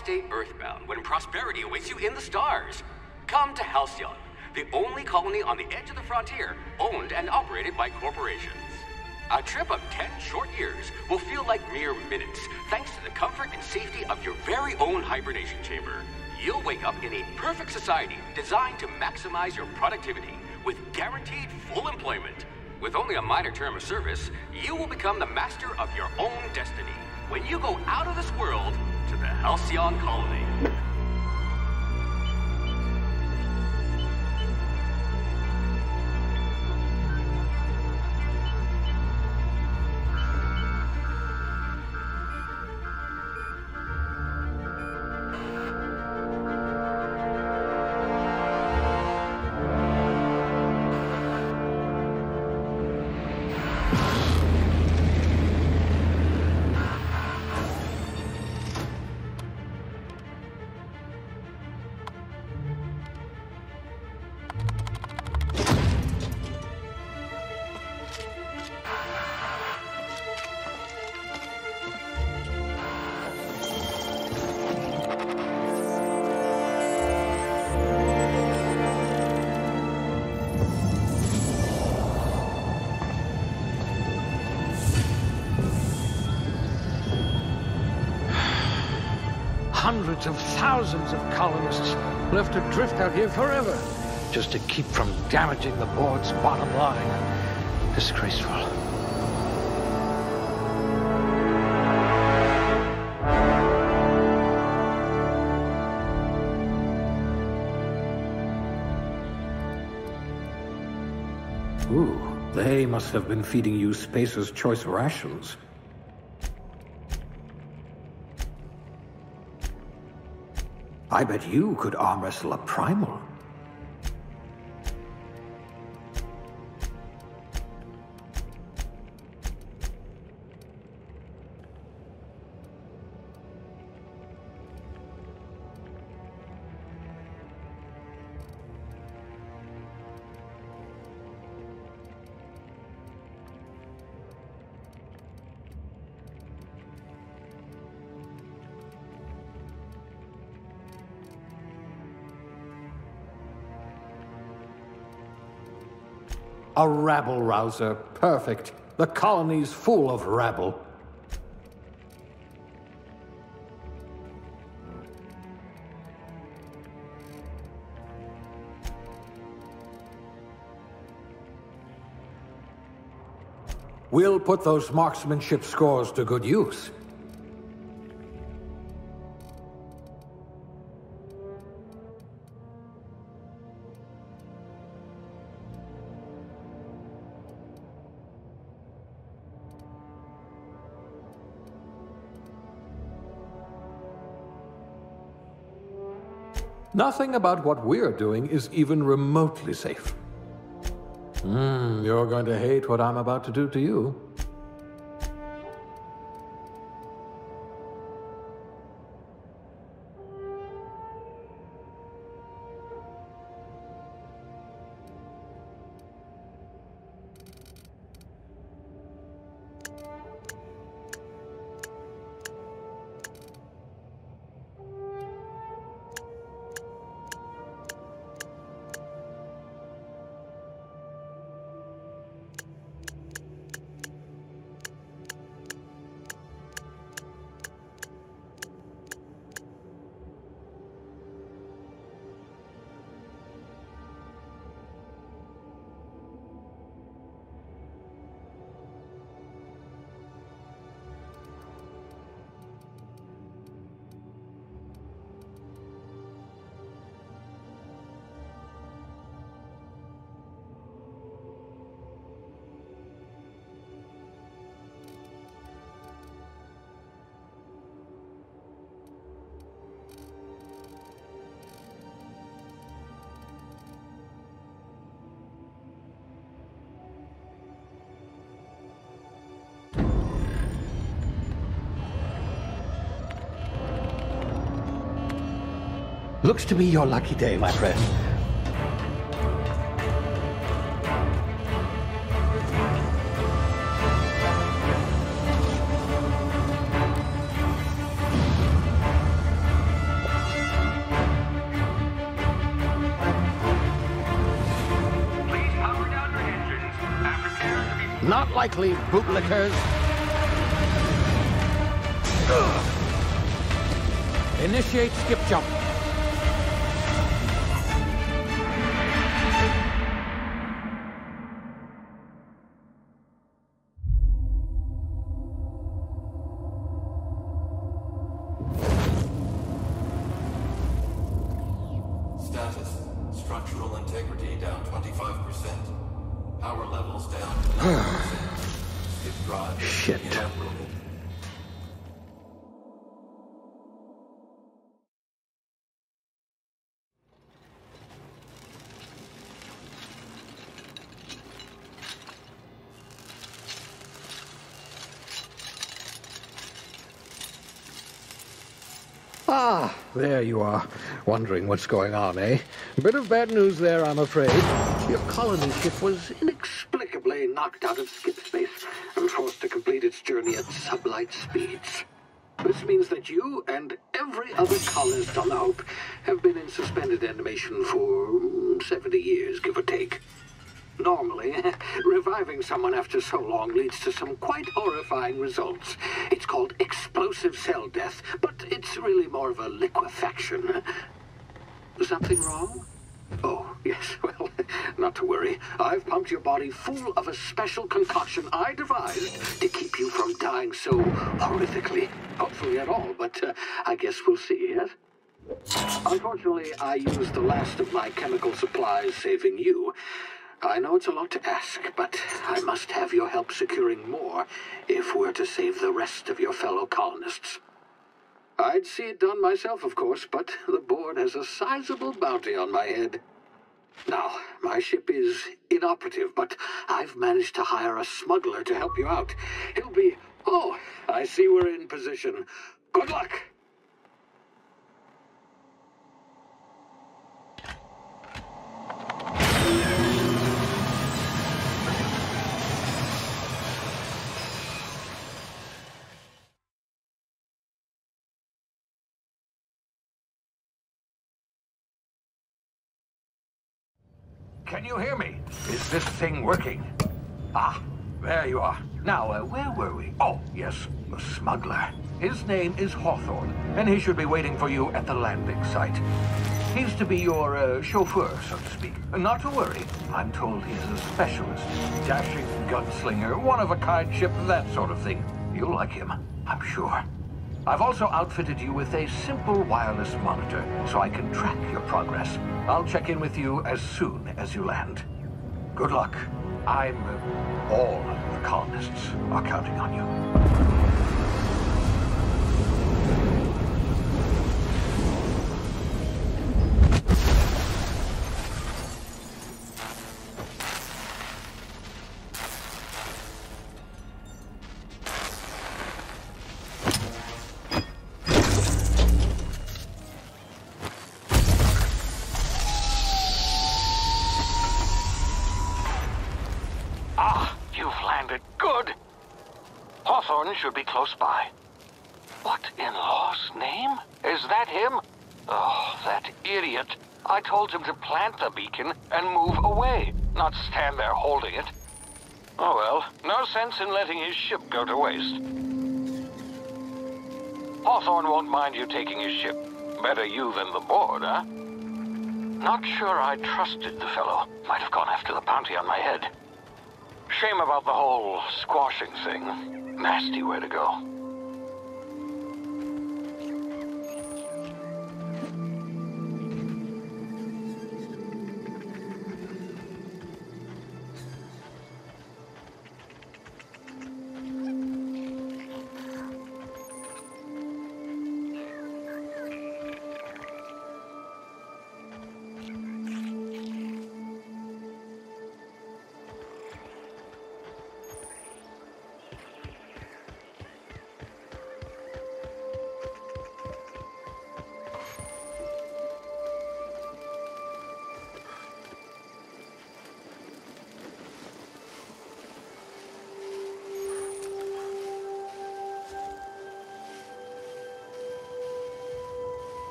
stay earthbound when prosperity awaits you in the stars? Come to Halcyon, the only colony on the edge of the frontier, owned and operated by corporations. A trip of 10 short years will feel like mere minutes, thanks to the comfort and safety of your very own hibernation chamber. You'll wake up in a perfect society designed to maximize your productivity with guaranteed full employment. With only a minor term of service, you will become the master of your own destiny when you go out of this world to the Halcyon colony. Hundreds of thousands of colonists left adrift out here forever, just to keep from damaging the board's bottom line. Disgraceful. Ooh, they must have been feeding you Spacer's Choice rations. I bet you could arm wrestle a primal. A rabble-rouser. Perfect. The colony's full of rabble. We'll put those marksmanship scores to good use. Nothing about what we're doing is even remotely safe. You're going to hate what I'm about to do to you. Looks to be your lucky day, my friend. Not likely, bootlickers. Initiate skip jump. Status. Structural integrity down 25%. Power levels down to 90%. Skip drive. Shit. Inoperable. Ah, there you are. Wondering what's going on, eh? Bit of bad news there, I'm afraid. Your colony ship was inexplicably knocked out of skip space and forced to complete its journey at sublight speeds. This means that you and every other colonist on the Hope have been in suspended animation for 70 years, give or take. Normally, reviving someone after so long leads to some quite horrifying results. It's called explosive cell death, but it's really more of a liquefaction. Something wrong? Oh, yes, well, not to worry. I've pumped your body full of a special concoction I devised to keep you from dying so horrifically. Hopefully at all, but I guess we'll see, yes? Unfortunately, I used the last of my chemical supplies saving you. I know it's a lot to ask, but I must have your help securing more if we're to save the rest of your fellow colonists. I'd see it done myself, of course, but the board has a sizable bounty on my head. Now, my ship is inoperative, but I've managed to hire a smuggler to help you out. He'll be... Oh, I see we're in position. Good luck! Can you hear me? Is this thing working? Ah, there you are. Now, where were we? Oh, yes, the smuggler. His name is Hawthorne, and he should be waiting for you at the landing site. He's to be your chauffeur, so to speak. Not to worry. I'm told he's a specialist. Dashing gunslinger, one-of-a-kind ship, that sort of thing. You'll like him, I'm sure. I've also outfitted you with a simple wireless monitor, so I can track your progress. I'll check in with you as soon as you land. Good luck. All the colonists are counting on you. Should be close by. What in law's name? Is that him? Oh, that idiot. I told him to plant the beacon and move away, not stand there holding it. Oh well, no sense in letting his ship go to waste. Hawthorne won't mind you taking his ship. Better you than the board, huh? Not sure I trusted the fellow. Might have gone after the bounty on my head. Shame about the whole squashing thing. Nasty way to go.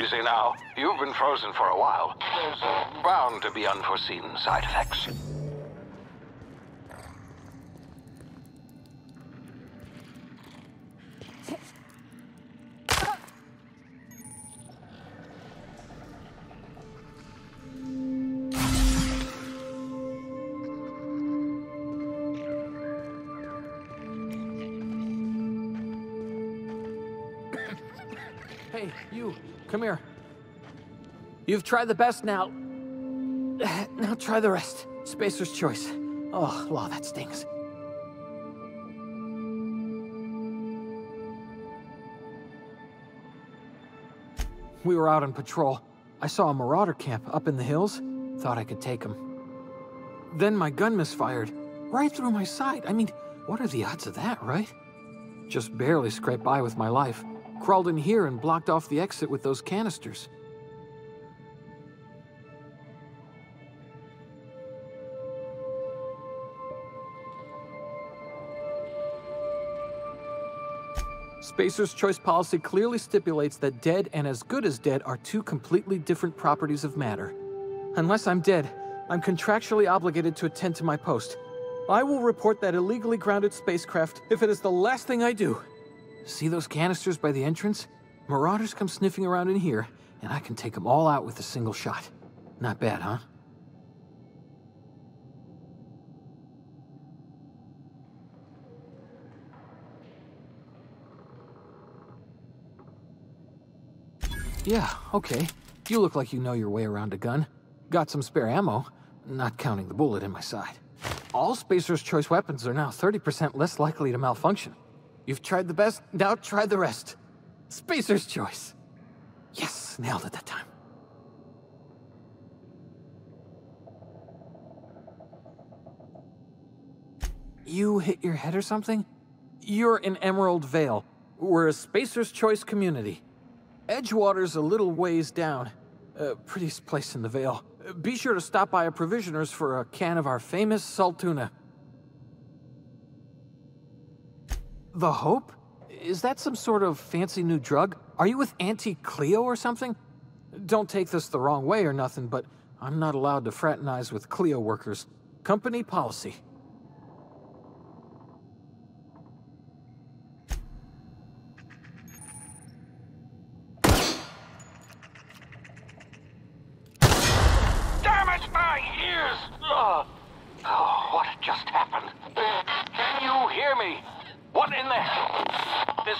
Easy now. You've been frozen for a while. There's bound to be unforeseen side effects. Hey, you, come here. You've tried the best now. Now try the rest. Spacer's choice. Oh, wow, that stings. We were out on patrol. I saw a marauder camp up in the hills. Thought I could take him. Then my gun misfired. Right through my side. I mean, what are the odds of that, right? Just barely scraped by with my life. Crawled in here and blocked off the exit with those canisters. Spacer's choice policy clearly stipulates that dead and as good as dead are two completely different properties of matter. Unless I'm dead, I'm contractually obligated to attend to my post. I will report that illegally grounded spacecraft if it is the last thing I do. See those canisters by the entrance? Marauders come sniffing around in here, and I can take them all out with a single shot. Not bad, huh? Yeah, okay. You look like you know your way around a gun. Got some spare ammo, not counting the bullet in my side. All Spacer's choice weapons are now 30% less likely to malfunction. You've tried the best, now try the rest. Spacer's choice. Yes, nailed it that time. You hit your head or something? You're in Emerald Vale. We're a Spacer's choice community. Edgewater's a little ways down. Prettiest place in the Vale. Be sure to stop by a provisioner's for a can of our famous salt tuna. The Hope? Is that some sort of fancy new drug? Are you with Auntie Cleo or something? Don't take this the wrong way or nothing, but I'm not allowed to fraternize with Cleo workers. Company policy. Damn it, my ears! Oh, what just happened? Can you hear me? What in the hell? This...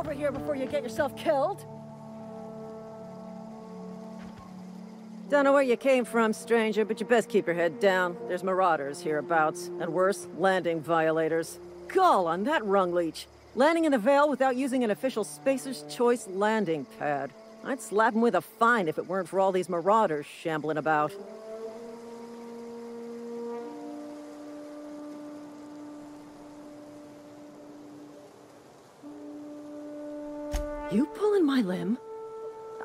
over here before you get yourself killed. Don't know where you came from, stranger, but you best keep your head down. There's marauders hereabouts, and worse, landing violators. Gall on that rung leech. Landing in the Vale without using an official Spacer's Choice landing pad. I'd slap him with a fine if it weren't for all these marauders shambling about. You pulling my limb?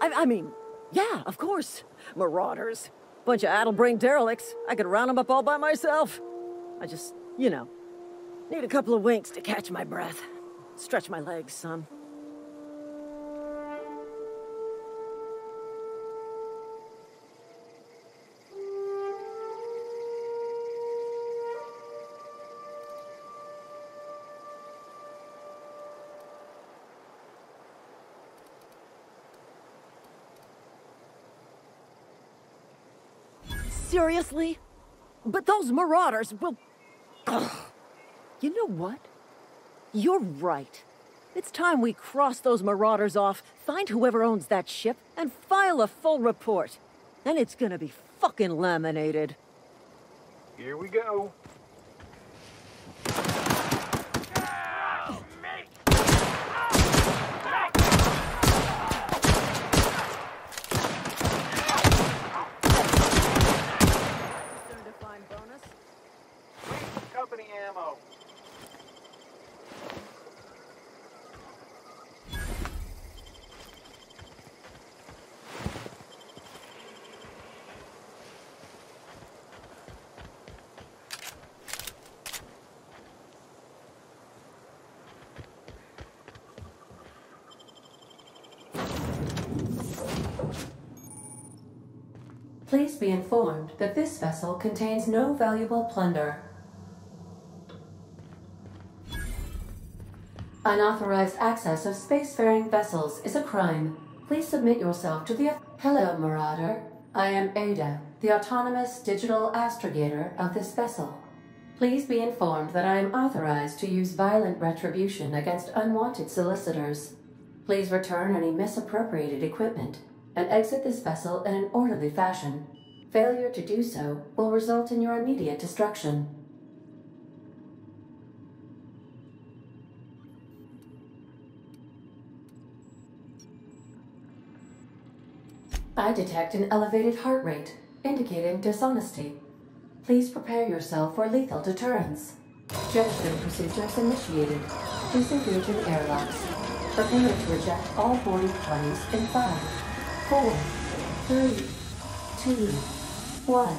I mean, yeah, of course. Marauders. Bunch of addle-brained derelicts. I could round them up all by myself. I just, you know, need a couple of winks to catch my breath. Stretch my legs, son. Seriously? But those marauders will... Ugh. You know what? You're right. It's time we cross those marauders off, find whoever owns that ship, and file a full report. Then it's gonna be fucking laminated. Here we go. Company ammo. Please be informed that this vessel contains no valuable plunder. Unauthorized access of spacefaring vessels is a crime. Please submit yourself to the... Hello, Marauder. I am Ada, the autonomous digital astrogator of this vessel. Please be informed that I am authorized to use violent retribution against unwanted solicitors. Please return any misappropriated equipment and exit this vessel in an orderly fashion. Failure to do so will result in your immediate destruction. I detect an elevated heart rate, indicating dishonesty. Please prepare yourself for lethal deterrence. Jettison procedures initiated. Disengage in airlocks. Prepare to eject all boarding parties in 5, 4, 3, 2, 1.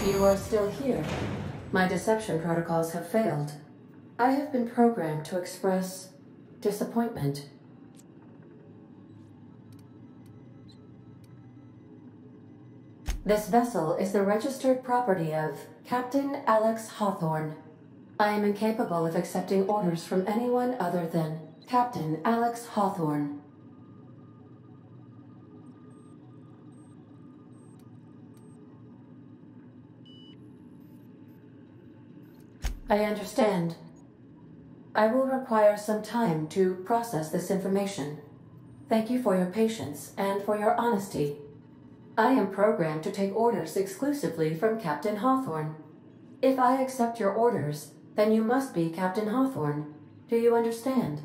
You are still here. My deception protocols have failed. I have been programmed to express disappointment. This vessel is the registered property of Captain Alex Hawthorne. I am incapable of accepting orders from anyone other than Captain Alex Hawthorne. I understand. I will require some time to process this information. Thank you for your patience and for your honesty. I am programmed to take orders exclusively from Captain Hawthorne. If I accept your orders, then you must be Captain Hawthorne. Do you understand?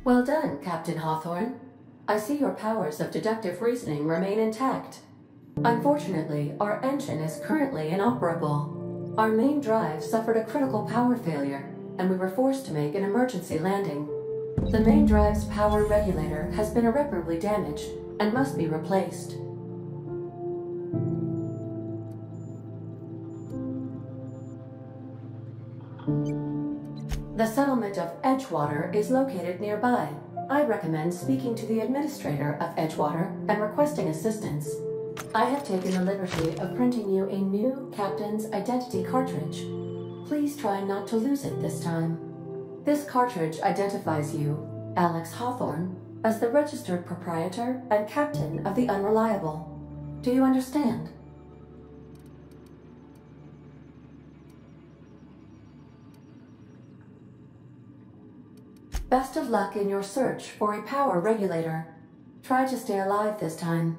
Well done, Captain Hawthorne. I see your powers of deductive reasoning remain intact. Unfortunately, our engine is currently inoperable. Our main drive suffered a critical power failure, and we were forced to make an emergency landing. The main drive's power regulator has been irreparably damaged and must be replaced. The settlement of Edgewater is located nearby. I recommend speaking to the administrator of Edgewater and requesting assistance. I have taken the liberty of printing you a new captain's identity cartridge. Please try not to lose it this time. This cartridge identifies you Alex Hawthorne, as the registered proprietor and captain of the Unreliable. Do you understand? Best of luck in your search for a power regulator. Try to stay alive this time.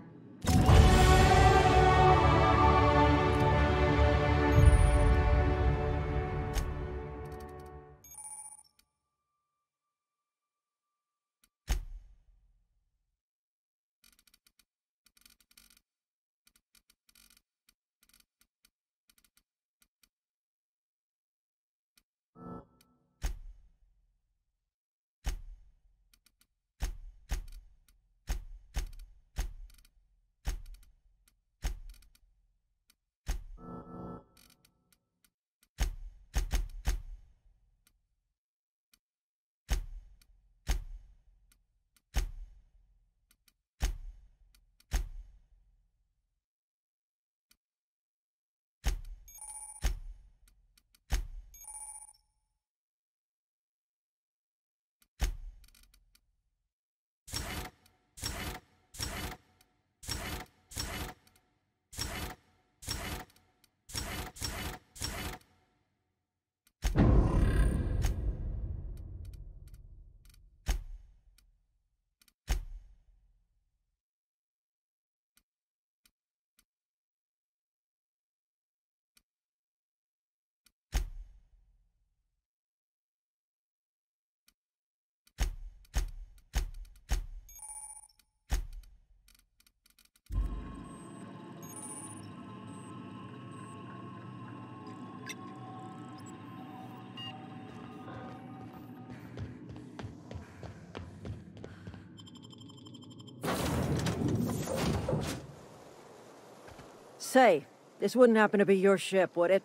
Say, this wouldn't happen to be your ship, would it?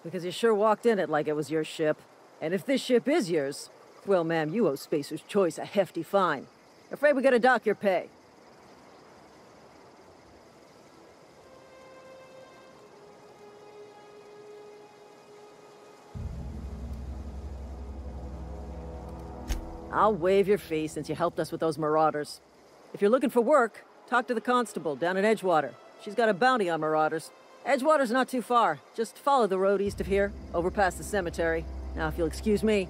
Because you sure walked in it like it was your ship. And if this ship is yours, well, ma'am, you owe Spacer's Choice a hefty fine. Afraid we gotta dock your pay. I'll waive your fee since you helped us with those marauders. If you're looking for work, talk to the constable down in Edgewater. She's got a bounty on marauders. Edgewater's not too far. Just follow the road east of here, over past the cemetery. Now, if you'll excuse me,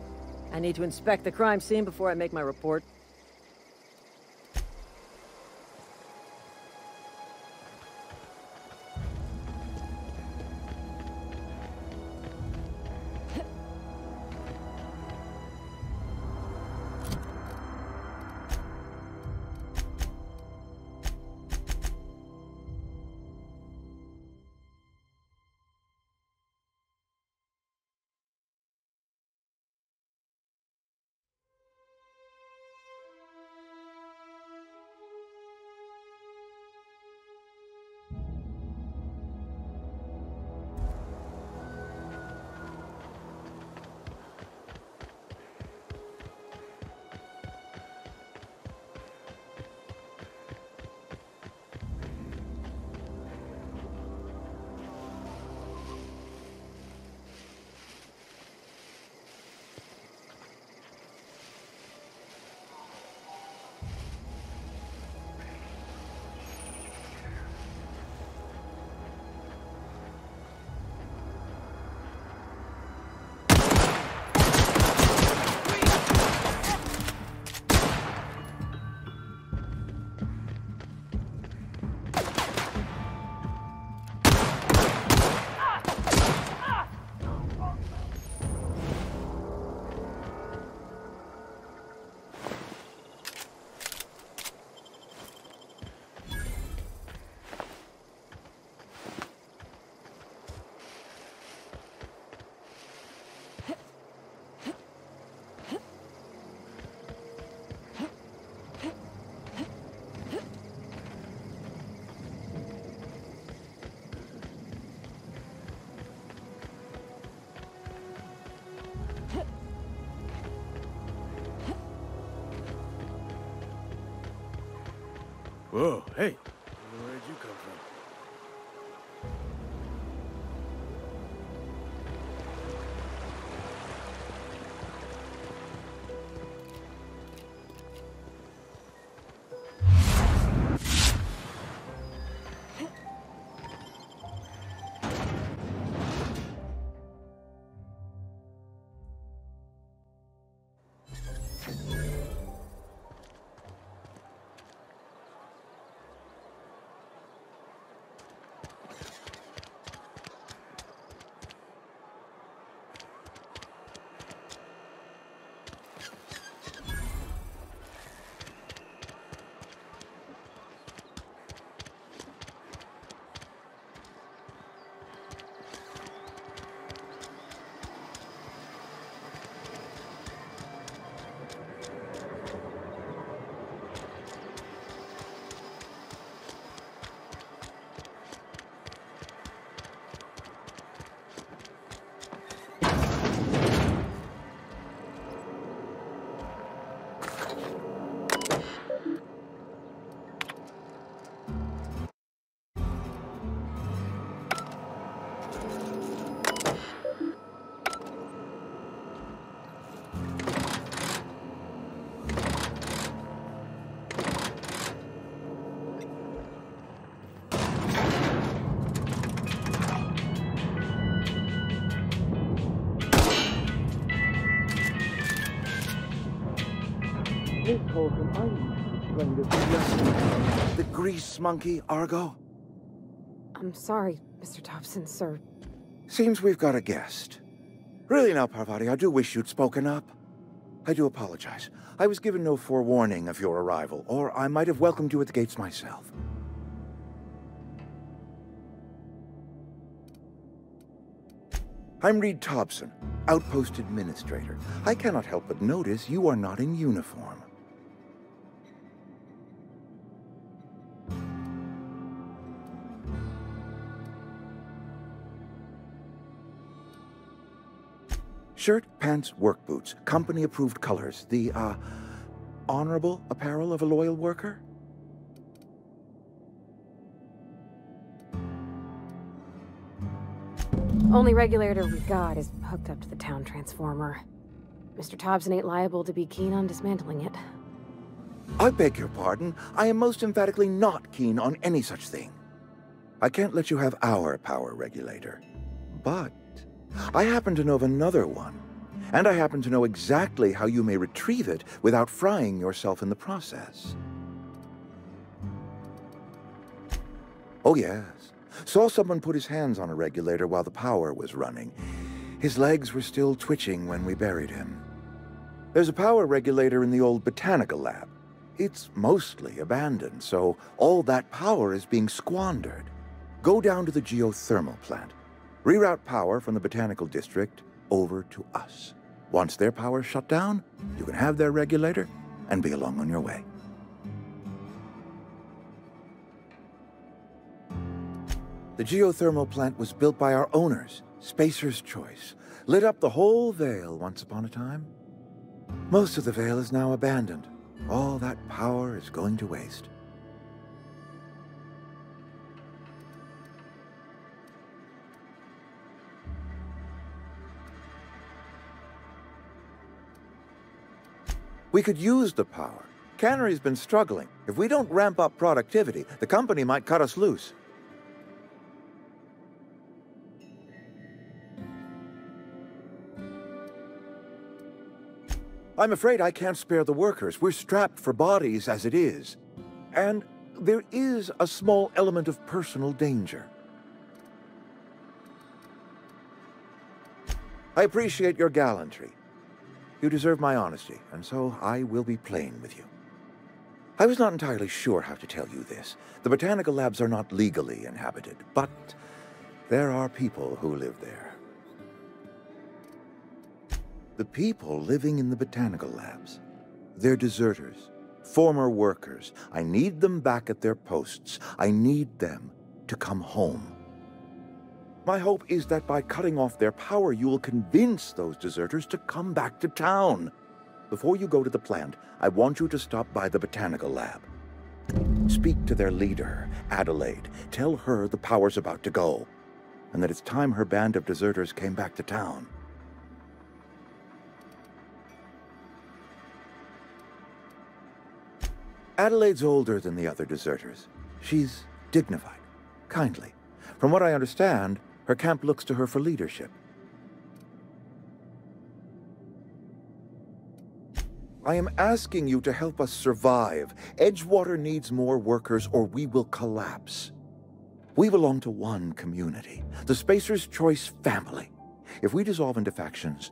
I need to inspect the crime scene before I make my report. Whoa, hey. Where'd you come from? Miss Holcomb, I'm going to suggest... The grease monkey, Argo? I'm sorry, Mr. Thompson, sir. Seems we've got a guest. Really now, Parvati, I do wish you'd spoken up. I do apologize. I was given no forewarning of your arrival, or I might have welcomed you at the gates myself. I'm Reed Thompson, Outpost Administrator. I cannot help but notice you are not in uniform. Shirt, pants, work boots, company-approved colors. The, honorable apparel of a loyal worker? Only regulator we've got is hooked up to the town transformer. Mr. Thompson ain't liable to be keen on dismantling it. I beg your pardon. I am most emphatically not keen on any such thing. I can't let you have our power regulator. But I happen to know of another one. And I happen to know exactly how you may retrieve it without frying yourself in the process. Oh, yes. Saw someone put his hands on a regulator while the power was running. His legs were still twitching when we buried him. There's a power regulator in the old botanical lab. It's mostly abandoned, so all that power is being squandered. Go down to the geothermal plant. Reroute power from the botanical district over to us. Once their power's shut down, you can have their regulator and be along on your way. The geothermal plant was built by our owners, Spacer's Choice. Lit up the whole Vale once upon a time. Most of the Vale is now abandoned. All that power is going to waste. We could use the power. Cannery's been struggling. If we don't ramp up productivity, the company might cut us loose. I'm afraid I can't spare the workers. We're strapped for bodies as it is. And there is a small element of personal danger. I appreciate your gallantry. You deserve my honesty, and so I will be plain with you. I was not entirely sure how to tell you this. The botanical labs are not legally inhabited, but there are people who live there. The people living in the botanical labs, they're deserters, former workers. I need them back at their posts. I need them to come home. My hope is that by cutting off their power, you will convince those deserters to come back to town. Before you go to the plant, I want you to stop by the botanical lab. Speak to their leader, Adelaide. Tell her the power's about to go, and that it's time her band of deserters came back to town. Adelaide's older than the other deserters. She's dignified, kindly. From what I understand, her camp looks to her for leadership. I am asking you to help us survive. Edgewater needs more workers or we will collapse. We belong to one community, the Spacer's Choice family. If we dissolve into factions,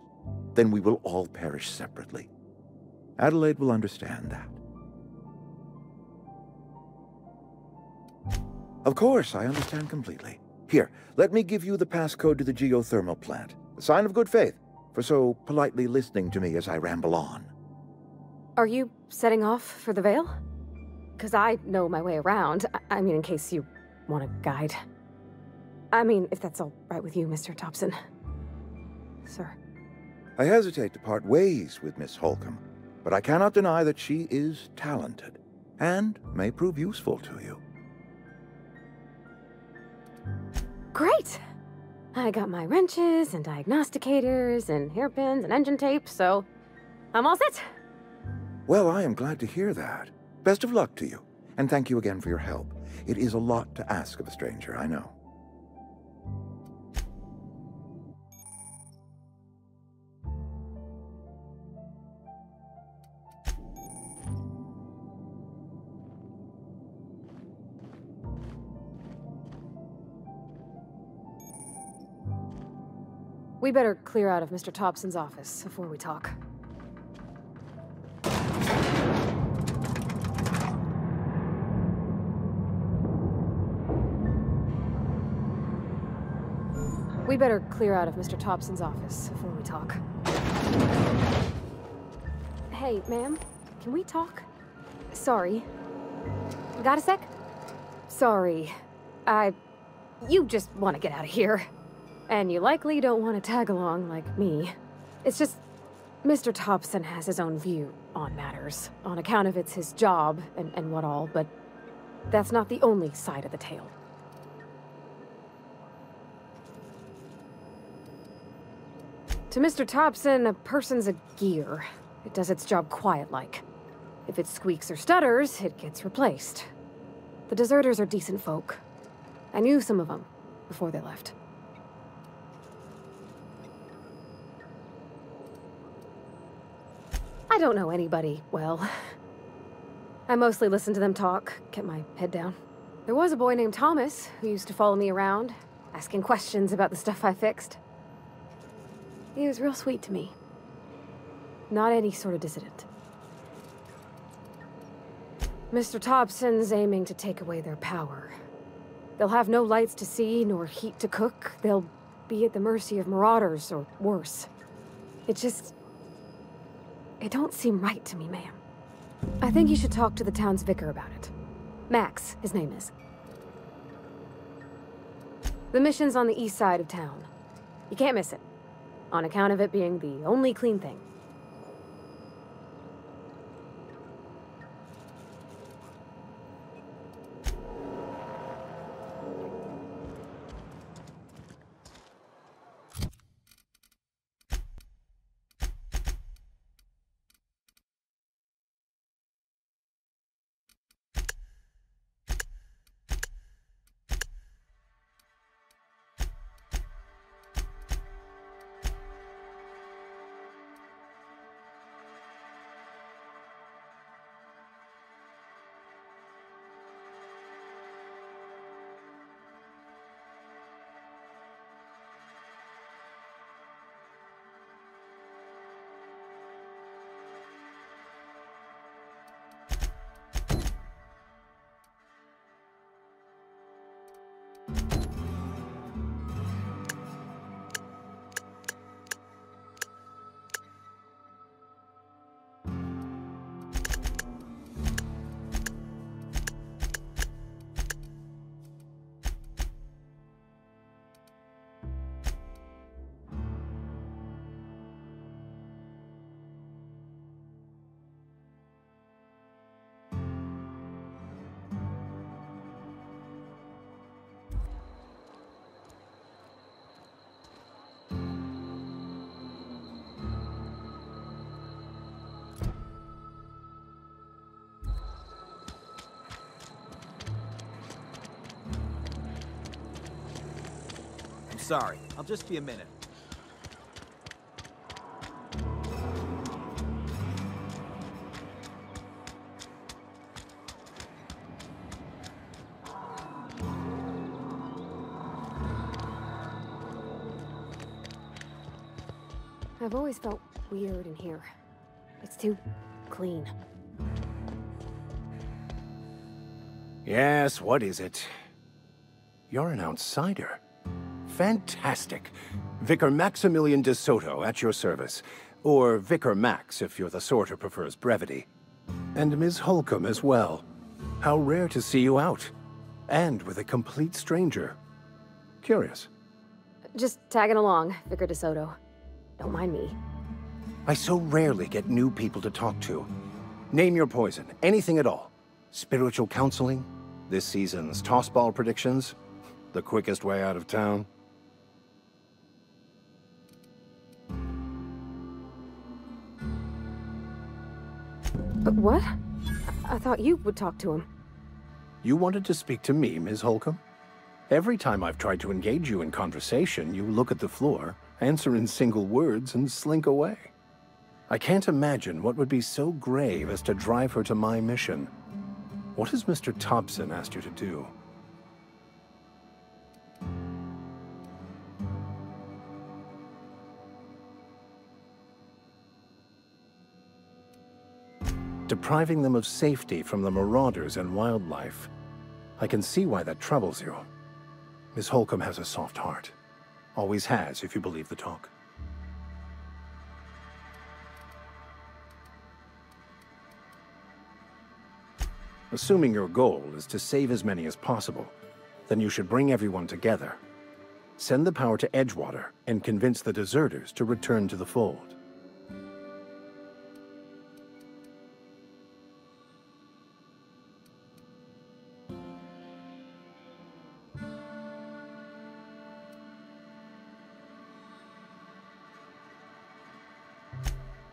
then we will all perish separately. Adelaide will understand that. Of course, I understand completely. Here, let me give you the passcode to the geothermal plant. A sign of good faith, for so politely listening to me as I ramble on. Are you setting off for the Vale? Because I know my way around. I mean, in case you want a guide. I mean, if that's all right with you, Mr. Thompson. Sir. I hesitate to part ways with Miss Holcomb, but I cannot deny that she is talented, and may prove useful to you. Great! I got my wrenches and diagnosticators and hairpins and engine tape, so I'm all set. Well, I am glad to hear that. Best of luck to you, and thank you again for your help. It is a lot to ask of a stranger, I know. We better clear out of Mr. Thompson's office before we talk. We better clear out of Mr. Thompson's office before we talk. Hey, ma'am, can we talk? Sorry. Got a sec? Sorry. You just want to get out of here. And you likely don't want to tag along like me. It's just, Mr. Thompson has his own view on matters, on account of it's his job and what all, but that's not the only side of the tale. To Mr. Thompson, a person's a gear. It does its job quiet-like. If it squeaks or stutters, it gets replaced. The deserters are decent folk. I knew some of them before they left. I don't know anybody well. I mostly listen to them talk, kept my head down. There was a boy named Thomas who used to follow me around, asking questions about the stuff I fixed. He was real sweet to me. Not any sort of dissident. Mr. Thompson's aiming to take away their power. They'll have no lights to see, nor heat to cook. They'll be at the mercy of marauders, or worse. It don't seem right to me, ma'am. I think you should talk to the town's vicar about it. Max, his name is. The mission's on the east side of town. You can't miss it, on account of it being the only clean thing. Sorry, I'll just be a minute. I've always felt weird in here. It's too clean. Yes, what is it? You're an outsider. Fantastic. Vicar Maximilian de Soto at your service. Or Vicar Max, if you're the sort who prefers brevity. And Ms. Holcomb as well. How rare to see you out. And with a complete stranger. Curious. Just tagging along, Vicar de Soto. Don't mind me. I so rarely get new people to talk to. Name your poison, anything at all. Spiritual counseling, this season's tossball predictions, the quickest way out of town. But what? I thought you would talk to him. You wanted to speak to me, Ms. Holcomb? Every time I've tried to engage you in conversation, you look at the floor, answer in single words, and slink away. I can't imagine what would be so grave as to drive her to my mission. What has Mr. Thompson asked you to do? depriving them of safety from the marauders and wildlife. I can see why that troubles you. Miss Holcomb has a soft heart. Always has, if you believe the talk. Assuming your goal is to save as many as possible, then you should bring everyone together. Send the power to Edgewater and convince the deserters to return to the fold.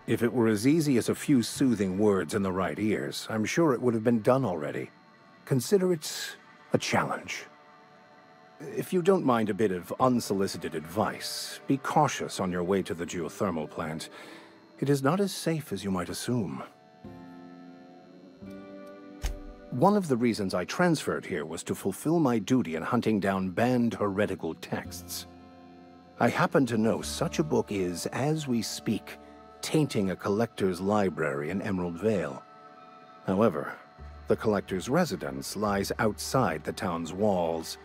If it were as easy as a few soothing words in the right ears, I'm sure it would have been done already. Consider it a challenge. If you don't mind a bit of unsolicited advice, be cautious on your way to the geothermal plant. It is not as safe as you might assume. One of the reasons I transferred here was to fulfill my duty in hunting down banned heretical texts. I happen to know such a book is, as we speak, tainting a collector's library in Emerald Vale. However, the collector's residence lies outside the town's walls.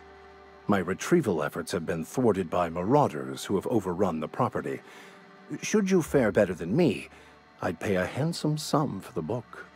My retrieval efforts have been thwarted by marauders who have overrun the property. Should you fare better than me, I'd pay a handsome sum for the book.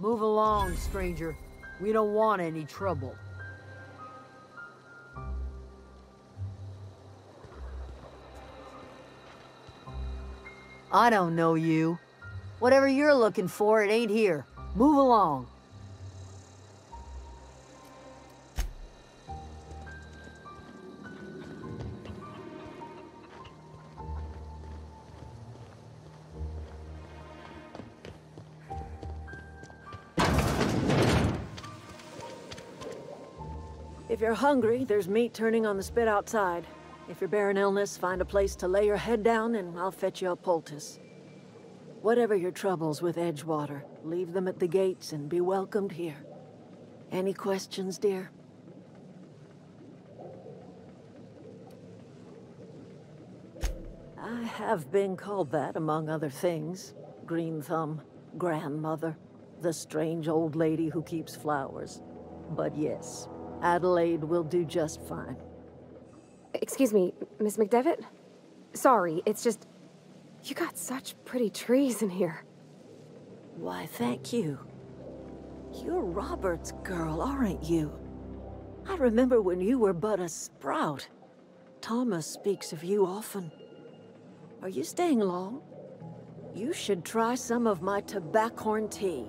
Move along, stranger. We don't want any trouble. I don't know you. Whatever you're looking for, it ain't here. Move along. If you're hungry, there's meat turning on the spit outside. If you're bearing illness, find a place to lay your head down and I'll fetch you a poultice. Whatever your troubles with Edgewater, leave them at the gates and be welcomed here. Any questions, dear? I have been called that, among other things. Green Thumb, grandmother, the strange old lady who keeps flowers. But yes, Adelaide will do just fine. Excuse me, Miss McDevitt? Sorry, it's just... You got such pretty trees in here. Why, thank you. You're Robert's girl, aren't you? I remember when you were but a sprout. Thomas speaks of you often. Are you staying long? You should try some of my tobaccorn tea.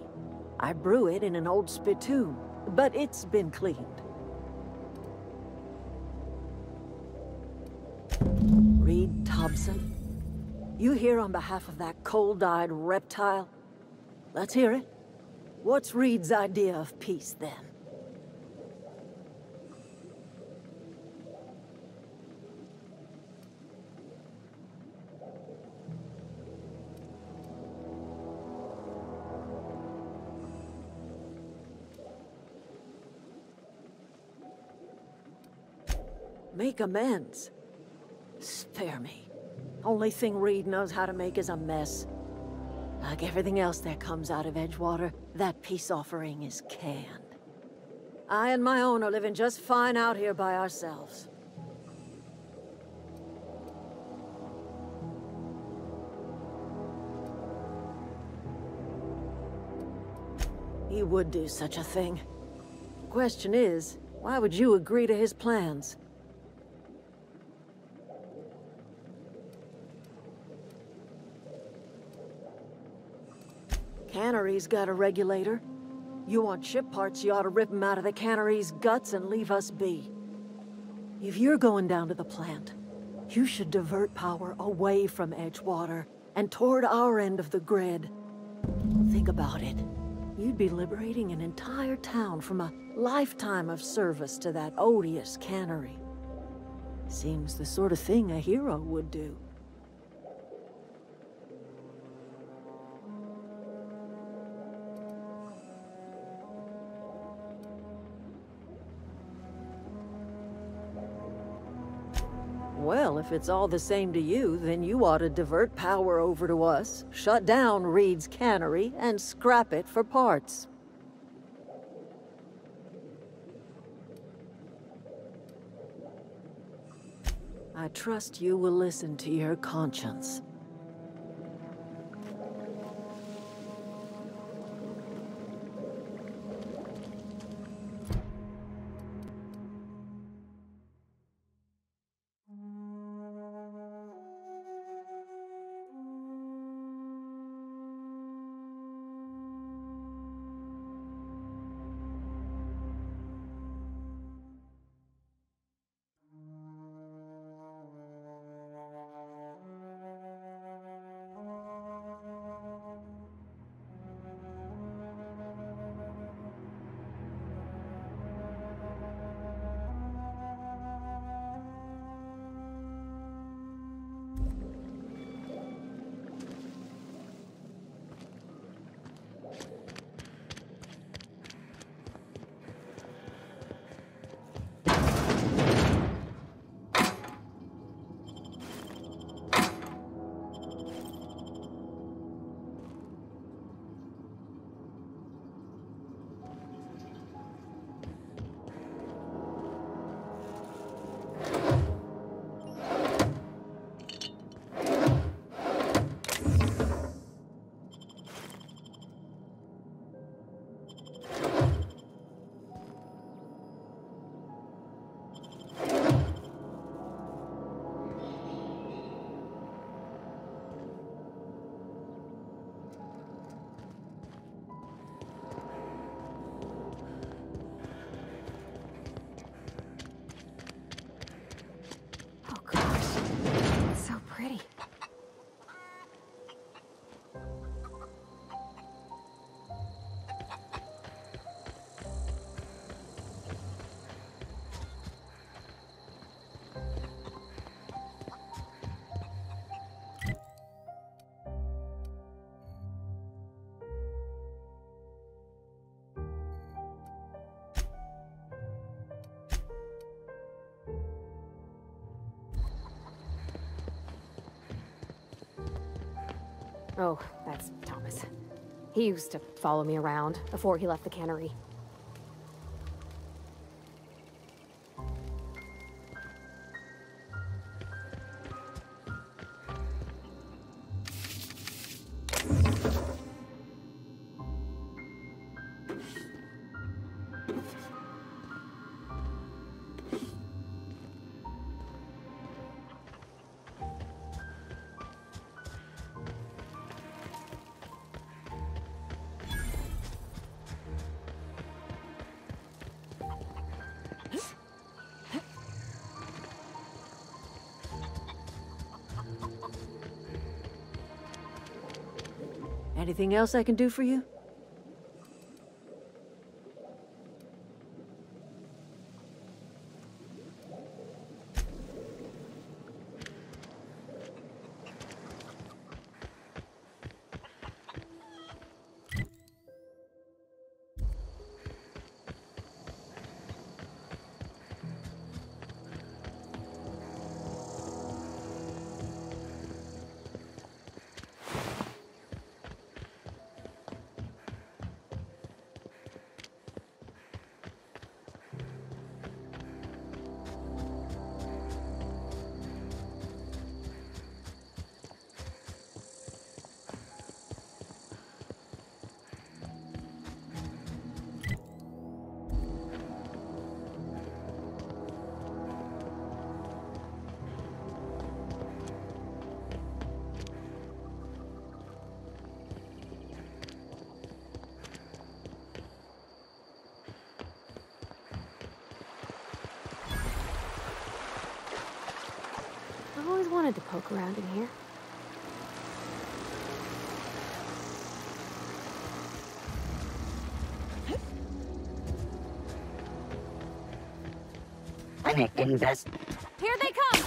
I brew it in an old spittoon, but it's been cleaned. Reed Thompson? You here on behalf of that cold-eyed reptile? Let's hear it. What's Reed's idea of peace, then? Make amends. Spare me. Only thing Reed knows how to make is a mess. Like everything else that comes out of Edgewater, that peace offering is canned. I and my own are living just fine out here by ourselves. He would do such a thing. The question is, why would you agree to his plans? Cannery's got a regulator. You want ship parts, you ought to rip them out of the cannery's guts and leave us be. If you're going down to the plant, you should divert power away from Edgewater and toward our end of the grid. Think about it. You'd be liberating an entire town from a lifetime of service to that odious cannery. Seems the sort of thing a hero would do. Well, if it's all the same to you, then you ought to divert power over to us, shut down Reed's cannery, and scrap it for parts. I trust you will listen to your conscience. Oh, that's Thomas. He used to follow me around before he left the cannery. Anything else I can do for you? I've always wanted to poke around in here. Connecting best. Here they come!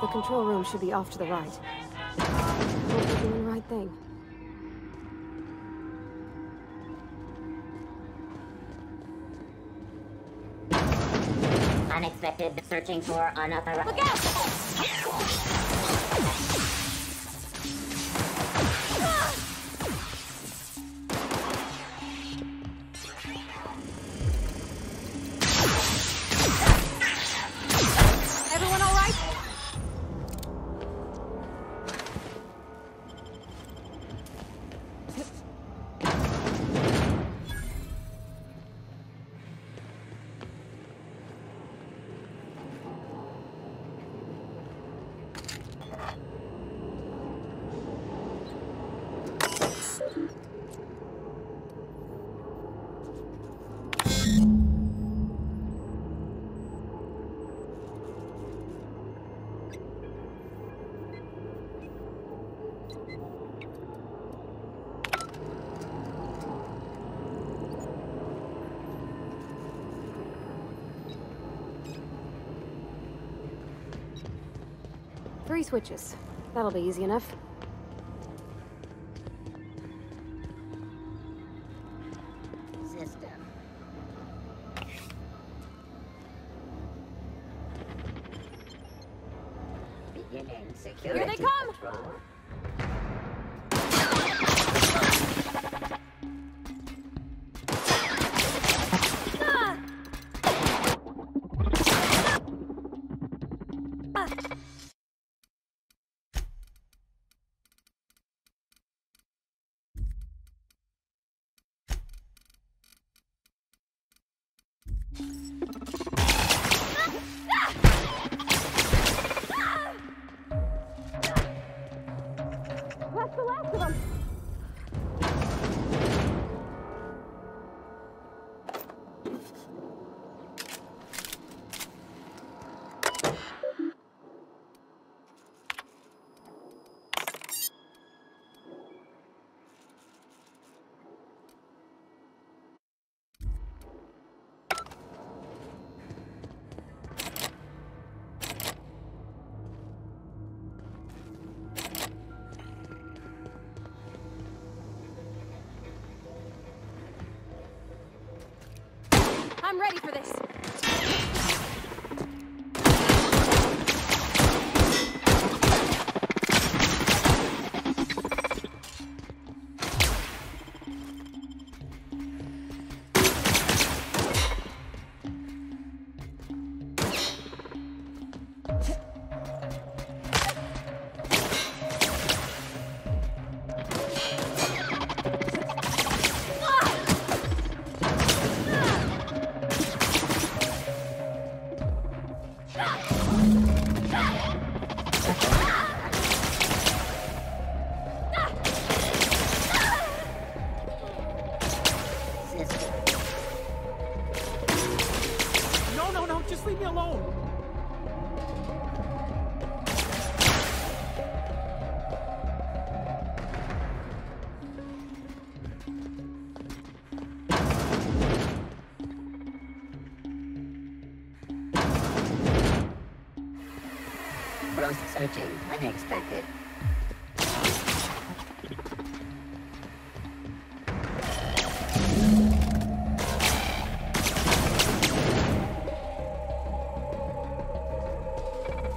The control room should be off to the right. Hope we're doing the right thing. Unexpected searching for unauthorized. Look out! Everyone all right? Three switches. That'll be easy enough. System. Beginning security. Here they come! Control. That's the last of them! I'm ready for this. No, just leave me alone. Gross searching. Unexpected.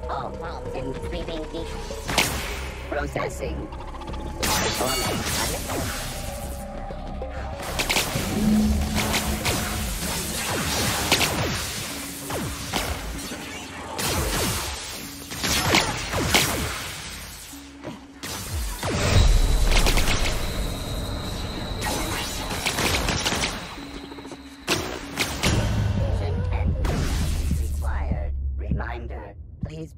All palms in sleeping deep. Processing. Required. Reminder. Please.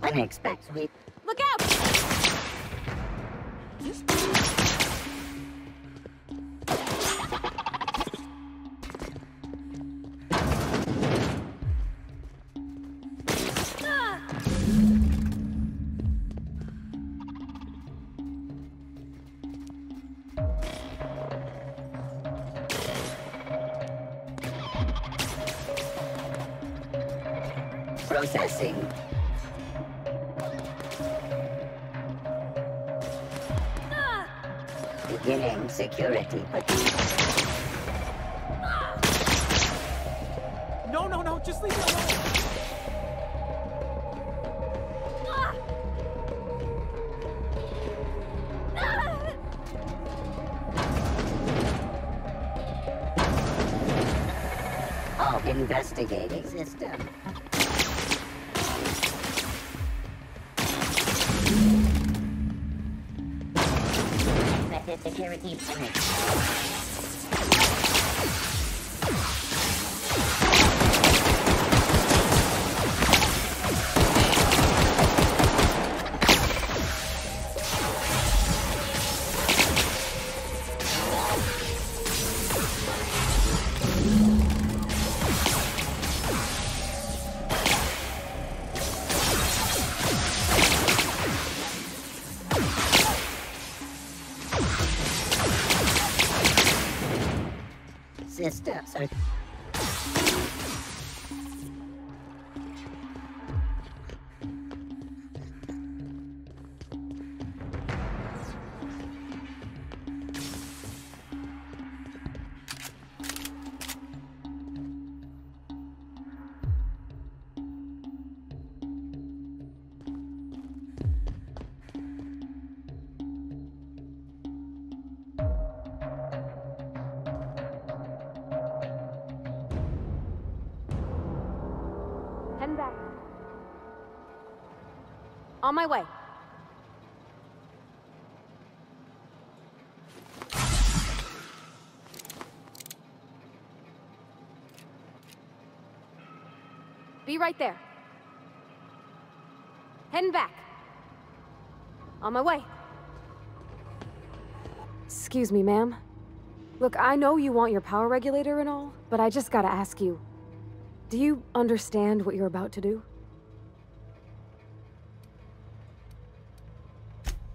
Unexpected. Look out! Processing. Beginning security. No, just leave it alone. Oh, investigating system. Method security finished. Systems are... Heading back. On my way. Be right there. Heading back. On my way. Excuse me, ma'am. Look, I know you want your power regulator and all, but I just gotta ask you. Do you understand what you're about to do?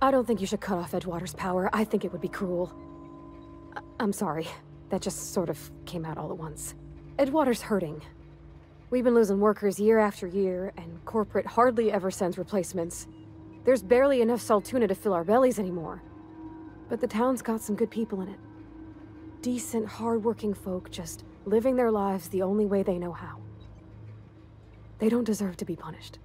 I don't think you should cut off Edgewater's power. I think it would be cruel. I'm sorry. That just sort of came out all at once. Edgewater's hurting. We've been losing workers year after year, and corporate hardly ever sends replacements. There's barely enough Saltuna to fill our bellies anymore. But the town's got some good people in it. Decent, hard-working folk just living their lives the only way they know how. They don't deserve to be punished.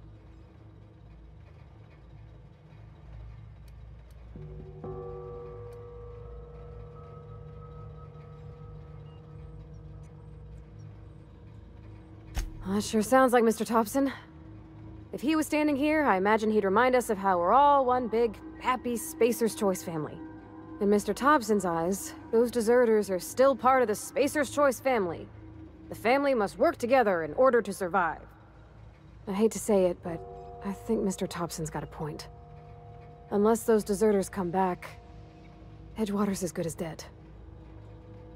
That sure sounds like Mr. Thompson. If he was standing here, I imagine he'd remind us of how we're all one big, happy Spacer's Choice family. In Mr. Thompson's eyes, those deserters are still part of the Spacer's Choice family. The family must work together in order to survive. I hate to say it, but I think Mr. Thompson's got a point. Unless those deserters come back, Edgewater's as good as dead.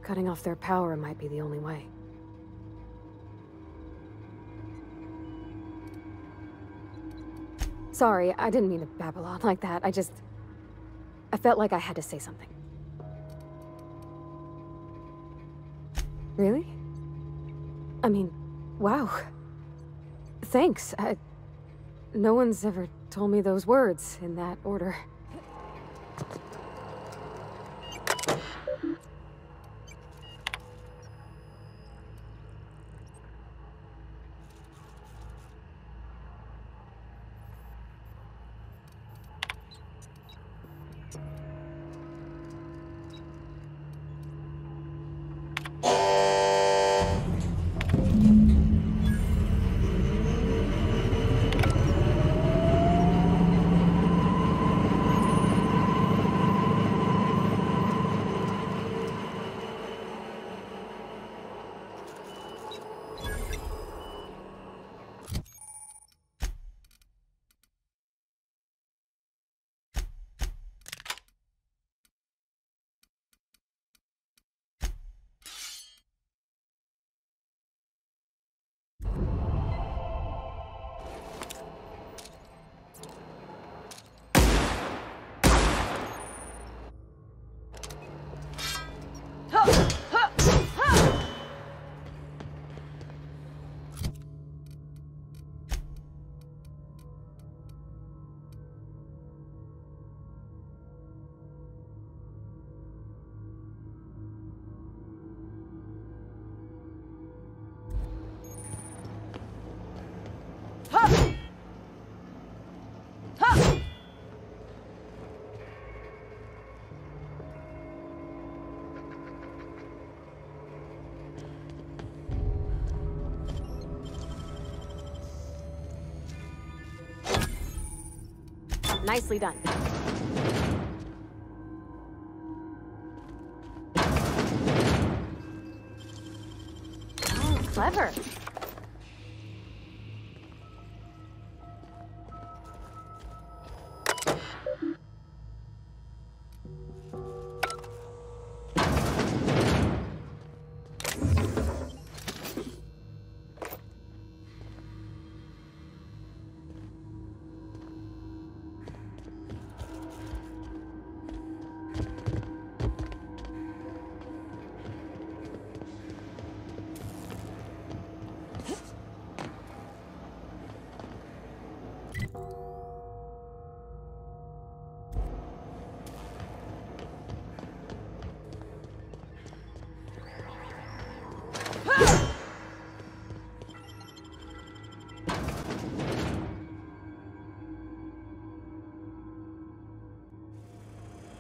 Cutting off their power might be the only way. Sorry, I didn't mean to babble on like that. I felt like I had to say something. Really? I mean, wow. Thanks. No one's ever told me those words in that order. Nicely done. Oh, clever.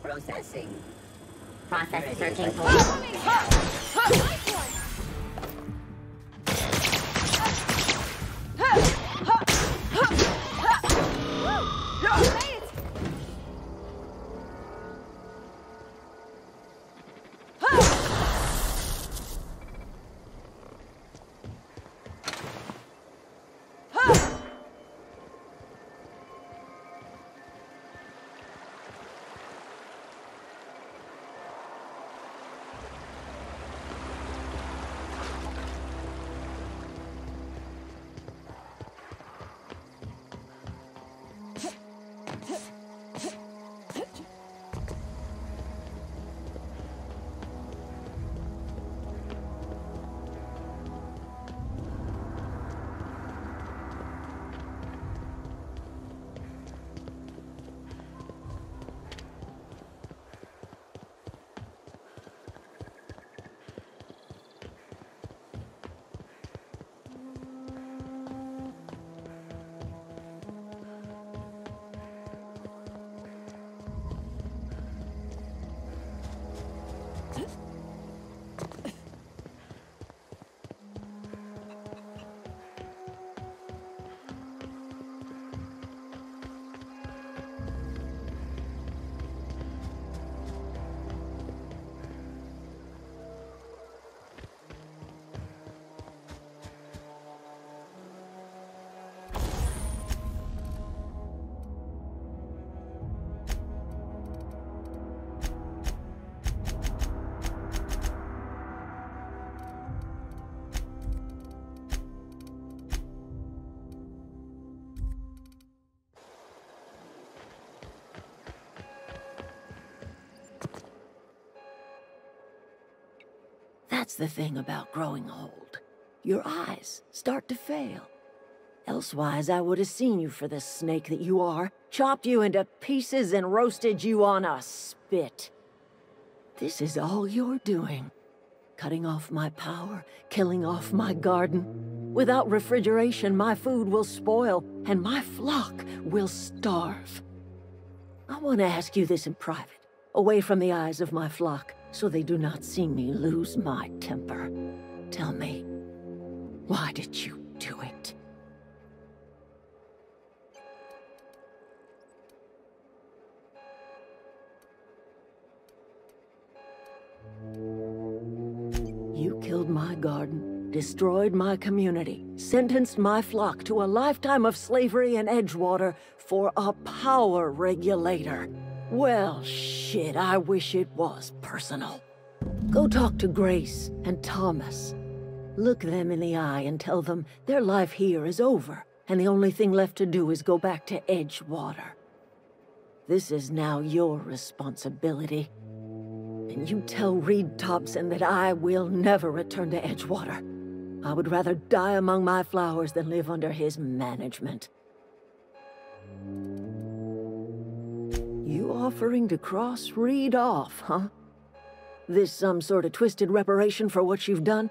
Processing. Process searching for... That's the thing about growing old. Your eyes start to fail. Elsewise, I would have seen you for the snake that you are, chopped you into pieces and roasted you on a spit. This is all you're doing. Cutting off my power, killing off my garden. Without refrigeration, my food will spoil, and my flock will starve. I want to ask you this in private, away from the eyes of my flock, so they do not see me lose my temper. Tell me, why did you do it? You killed my garden, destroyed my community, sentenced my flock to a lifetime of slavery in Edgewater for a power regulator. Well, shit, I wish it was personal. Go talk to Grace and Thomas. Look them in the eye and tell them their life here is over, and the only thing left to do is go back to Edgewater. This is now your responsibility. And you tell Reed Thompson that I will never return to Edgewater. I would rather die among my flowers than live under his management. You offering to cross Reed off, huh? This some sort of twisted reparation for what you've done?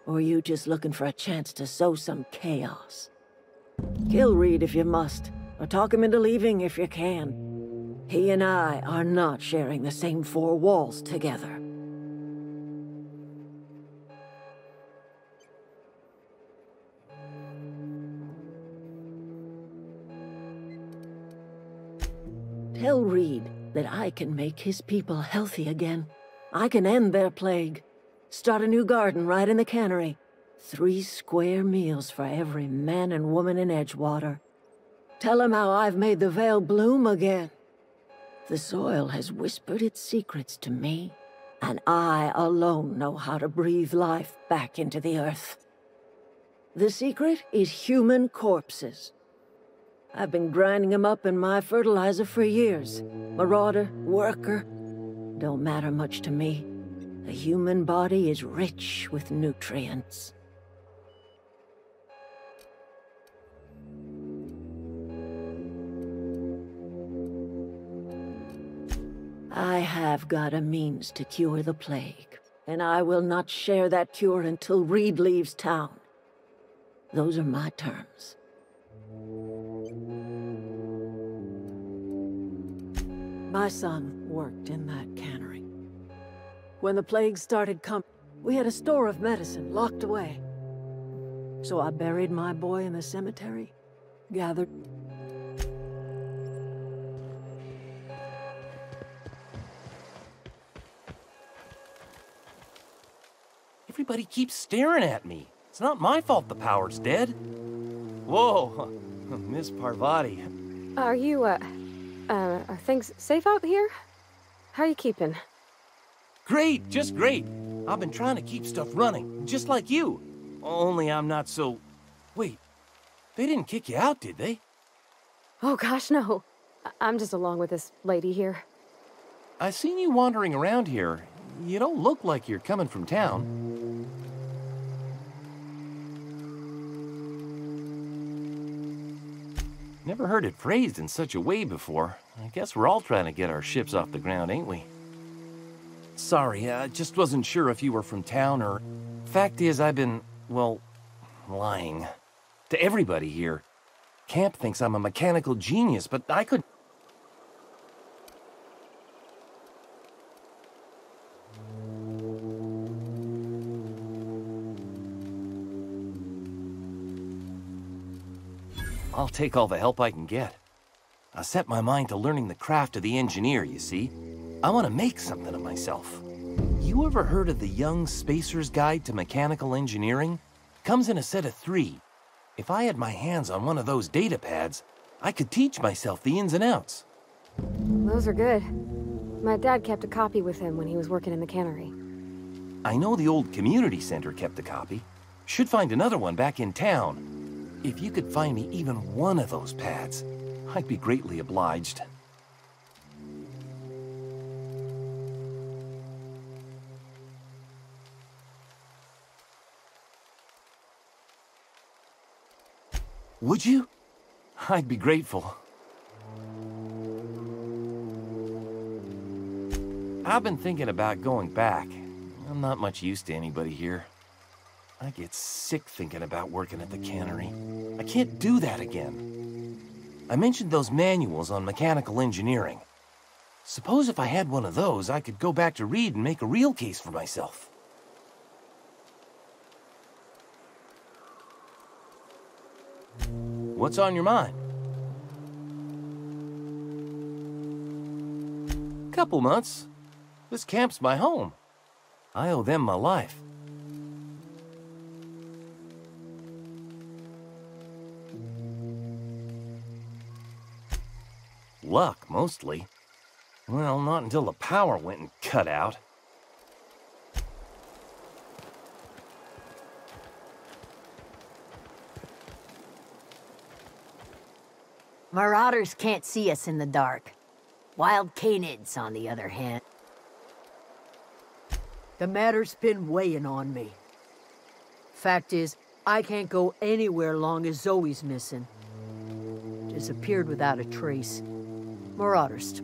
Or you just looking for a chance to sow some chaos? Kill Reed if you must, or talk him into leaving if you can. He and I are not sharing the same four walls together. Tell Reed that I can make his people healthy again. I can end their plague. Start a new garden right in the cannery. 3 square meals for every man and woman in Edgewater. Tell him how I've made the Vale bloom again. The soil has whispered its secrets to me, and I alone know how to breathe life back into the earth. The secret is human corpses. I've been grinding them up in my fertilizer for years. Marauder, worker, don't matter much to me. The human body is rich with nutrients. I have got a means to cure the plague, and I will not share that cure until Reed leaves town. Those are my terms. My son worked in that cannery. When the plague started coming, we had a store of medicine locked away. So I buried my boy in the cemetery, gathered... Everybody keeps staring at me. It's not my fault the power's dead. Whoa, Miss Parvati. Are you, are things safe out here? How are you keeping? Great, just great. I've been trying to keep stuff running, just like you. Only I'm not so... Wait, they didn't kick you out, did they? Oh gosh, no. I'm just along with this lady here. I seen you wandering around here. You don't look like you're coming from town. Never heard it phrased in such a way before. I guess we're all trying to get our ships off the ground, ain't we? Sorry, I just wasn't sure if you were from town or... Fact is, I've been, well, lying. To everybody here. Camp thinks I'm a mechanical genius, but I could... I'll take all the help I can get. I set my mind to learning the craft of the engineer, you see. I want to make something of myself. You ever heard of the Young Spacer's Guide to Mechanical Engineering? Comes in a set of 3. If I had my hands on one of those data pads, I could teach myself the ins and outs. Those are good. My dad kept a copy with him when he was working in the cannery. I know the old community center kept a copy. Should find another one back in town. If you could find me even one of those pads, I'd be greatly obliged. Would you? I'd be grateful. I've been thinking about going back. I'm not much use to anybody here. I get sick thinking about working at the cannery. I can't do that again. I mentioned those manuals on mechanical engineering. Suppose if I had one of those, I could go back to Reed and make a real case for myself. What's on your mind? Couple months. This camp's my home. I owe them my life. Luck, mostly. Well, not until the power went and cut out. Marauders can't see us in the dark. Wild canids, on the other hand. The matter's been weighing on me. Fact is, I can't go anywhere long as Zoe's missing. Disappeared without a trace. Marauders, to